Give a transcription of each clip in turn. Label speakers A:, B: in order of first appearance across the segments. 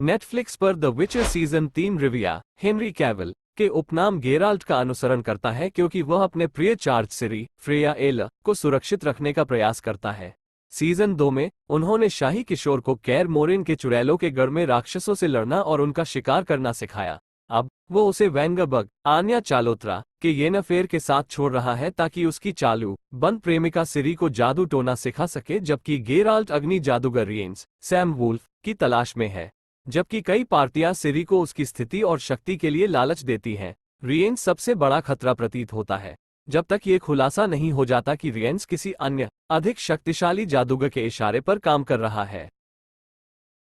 A: Netflix पर the witcher season 3 Rebia Henry Cavill के उपनाम गेराल्ट का अनुसरण करता है क्योंकि वह अपने प्रिय चार्ज सिरी फ्रेया एल को सुरक्षित रखने का प्रयास करता है। सीजन 2 में उन्होंने शाही किशोर को कैर मोरिन के चुड़ैलों के गढ़ में राक्षसों से लड़ना और उनका शिकार करना सिखाया। अब वो उसे वैंगबर्ग आन्या चालोत्रा के येनेफेर के साथ छोड़ रहा है ताकि उसकी चालू बंद प्रेमिका सिरी को जादू टोना सिखा सके, जबकि गेराल्ट अग्नि जादूगर रियेंस सैम वुल्फ की तलाश में है। जबकि कई पार्टियां सिरी को उसकी स्थिति और शक्ति के लिए लालच देती हैं, रियेंस सबसे बड़ा खतरा प्रतीत होता है जब तक ये खुलासा नहीं हो जाता कि रियेंस किसी अन्य अधिक शक्तिशाली जादूगर के इशारे पर काम कर रहा है।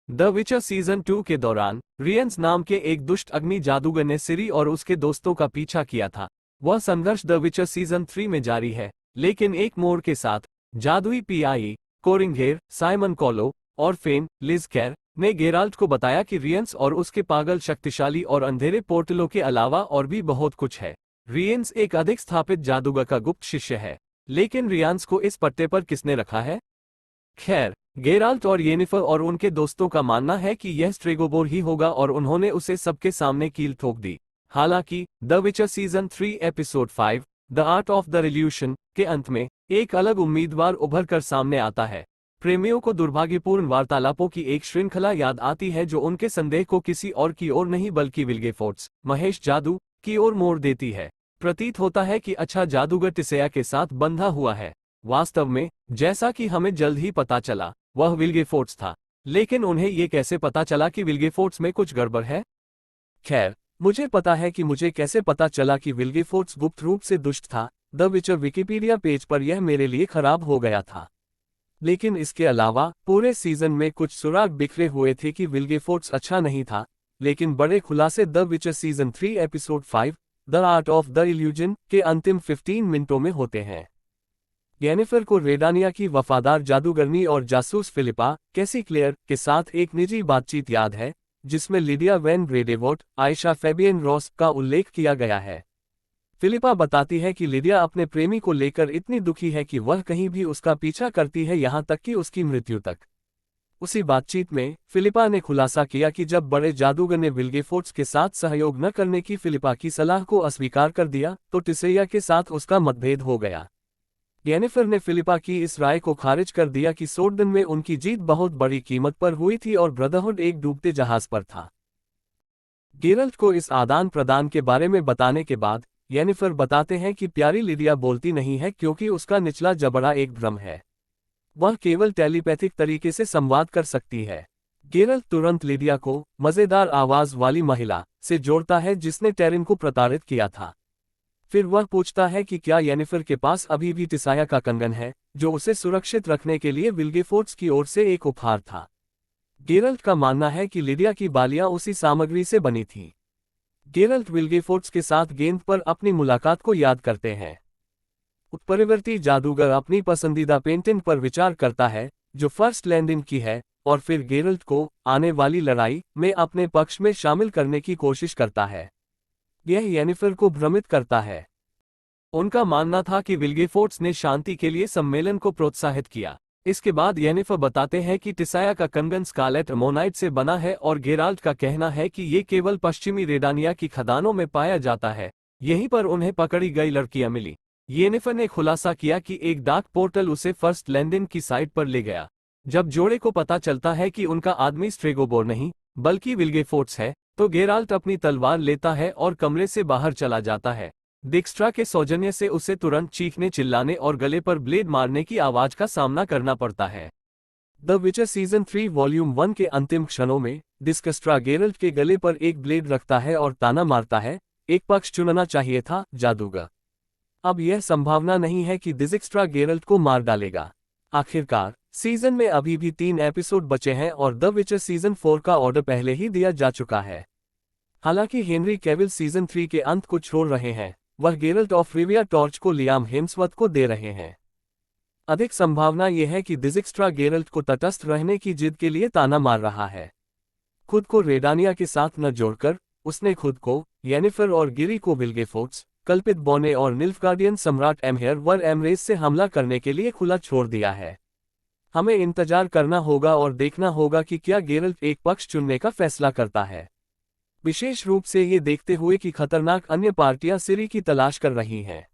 A: द विचर सीजन 2 के दौरान रियेंस नाम के एक दुष्ट अग्नि जादूगर ने सिरी और उसके दोस्तों का पीछा किया था। वह संघर्ष द विचर सीजन 3 में जारी है, लेकिन एक मोड़ के साथ जादुई पीआई कोरिंगहेर, साइमन कॉलो और फेन लिज कैर ने गेराल्ट को बताया कि रियेंस और उसके पागल शक्तिशाली और अंधेरे पोर्टलों के अलावा और भी बहुत कुछ है। रियेंस एक अधिक स्थापित जादूगर का गुप्त शिष्य है, लेकिन रियेंस को इस पट्टे पर किसने रखा है? खैर, गेराल्ट और येनिफर और उनके दोस्तों का मानना है कि यह स्ट्रेगोबोर ही होगा और उन्होंने उसे सबके सामने कील ठोक दी। हालांकि the witcher season 3 episode 5 the art of the illusion के अंत में एक अलग उम्मीदवार उभर कर सामने आता है। प्रेमियों को दुर्भाग्यपूर्ण वार्तालापों की एक श्रृंखला याद आती है जो उनके संदेह को किसी और की ओर नहीं बल्कि विल्गेफोर्ट्स महेश जादू की ओर मोड़ देती है। प्रतीत होता है कि अच्छा जादूगर टिसेया के साथ बंधा हुआ है। वास्तव में जैसा कि हमें जल्द ही पता चला, वह विल्गेफोर्ट्स था, लेकिन उन्हें ये कैसे पता चला कि विल्गेफोर्ट्स में कुछ गड़बड़ है? खैर, मुझे पता है कि मुझे कैसे पता चला कि विल्गेफोर्ट्स गुप्त रूप से दुष्ट था। द विचर विकिपीडिया पेज पर यह मेरे लिए खराब हो गया था, लेकिन इसके अलावा पूरे सीजन में कुछ सुराग बिखरे हुए थे कि विल्गेफोर्ट्स अच्छा नहीं था। लेकिन बड़े खुलासे the witcher season 3 episode 5 the art of the illusion के अंतिम 15 मिनटों में होते हैं। येनिफर को रेडानिया की वफादार जादूगरनी और जासूस फिलिपा कैसी क्लेयर के साथ एक निजी बातचीत याद है, जिसमें लिडिया वैन ब्रेडेवोट आयशा फैबियन रॉस का उल्लेख किया गया है। फिलिपा बताती है कि लिडिया अपने प्रेमी को लेकर इतनी दुखी है कि वह कहीं भी उसका पीछा करती है, यहां तक कि उसकी मृत्यु तक। उसी बातचीत में फिलिपा ने खुलासा किया कि जब बड़े जादूगर ने विल्गेफोर्ट्स के साथ सहयोग न करने की फिलिपा की सलाह को अस्वीकार कर दिया तो टिसेया के साथ उसका मतभेद हो गया। येनिफर ने फिलिपा की इस राय को खारिज कर दिया कि सोर्डन में उनकी जीत बहुत बड़ी कीमत पर हुई थी और ब्रदरहुड एक डूबते जहाज पर था। गेराल्ट को इस आदान प्रदान के बारे में बताने के बाद येनिफर बताते हैं कि प्यारी लिडिया बोलती नहीं है क्योंकि उसका निचला जबड़ा एक भ्रम है। वह केवल टेलीपैथिक तरीके से संवाद कर सकती है। गेराल्ट तुरंत लिडिया को मजेदार आवाज वाली महिला से जोड़ता है जिसने टेरिन को प्रताड़ित किया था। फिर वह पूछता है कि क्या येनिफर के पास अभी भी टिसाया का कंगन है, जो उसे सुरक्षित रखने के लिए विल्गेफोर्ट्स की ओर से एक उपहार था। गेराल्ट का मानना है कि लिडिया की बालियां उसी सामग्री से बनी थीं। गेराल्ट विल्गेफोर्ट्स के साथ गेंद पर अपनी मुलाकात को याद करते हैं। उत्परिवर्ती जादूगर अपनी पसंदीदा पेंटिंग पर विचार करता है जो फर्स्ट लैंडिंग की है, और फिर गेराल्ट को आने वाली लड़ाई में अपने पक्ष में शामिल करने की कोशिश करता है। यह येनिफर को भ्रमित करता है। उनका मानना था कि विल्गेफोर्ट्स ने शांति के लिए सम्मेलन को प्रोत्साहित किया। इसके बाद येनिफर बताते हैं कि टिसाया का कंगन स्कारलेट अमोनाइट से बना है और गेराल्ट का कहना है कि ये केवल पश्चिमी रेडानिया की खदानों में पाया जाता है। यहीं पर उन्हें पकड़ी गई लड़कियां मिली। येनिफर ने खुलासा किया कि एक डार्क पोर्टल उसे फर्स्ट लैंडिंग की साइट पर ले गया। जब जोड़े को पता चलता है कि उनका आदमी स्ट्रेगोबोर नहीं बल्कि विल्गेफोर्ट्स है, तो गेराल्ट अपनी तलवार लेता है और कमरे से बाहर चला जाता है। डिक्स्ट्रा के सौजन्य से उसे तुरंत चीखने चिल्लाने और गले पर ब्लेड मारने की आवाज का सामना करना पड़ता है। द विचर सीजन 3 वॉल्यूम 1 के अंतिम क्षणों में डिस्कस्ट्रा गेराल्ट के गले पर एक ब्लेड रखता है और ताना मारता है, एक पक्ष चुनना चाहिए था जादूगर। अब यह संभावना नहीं है कि डिस्कस्ट्रा गेराल्ट को मार डालेगा। आखिरकार सीजन में अभी भी 3 एपिसोड बचे हैं और द विचर सीजन 4 का ऑर्डर पहले ही दिया जा चुका है। हालांकि हेनरी कैविल सीजन 3 के अंत को छोड़ रहे हैं, वह गेराल्ट ऑफ रिविया टॉर्च को लियाम हेम्सवर्थ को दे रहे हैं। अधिक संभावना यह है कि डिस्कस्ट्रा गेराल्ट को तटस्थ रहने की जिद के लिए ताना मार रहा है। खुद को रेडानिया के साथ न जोड़कर उसने खुद को, येनिफर और गिरी को विल्गेफोर्ट्स, कल्पित बोने और निल्फगार्डियन सम्राट एमहेयर वर एमरेस से हमला करने के लिए खुला छोड़ दिया है। हमें इंतजार करना होगा और देखना होगा कि क्या गेरल्ट एक पक्ष चुनने का फैसला करता है, विशेष रूप से ये देखते हुए कि खतरनाक अन्य पार्टियां सिरी की तलाश कर रही हैं।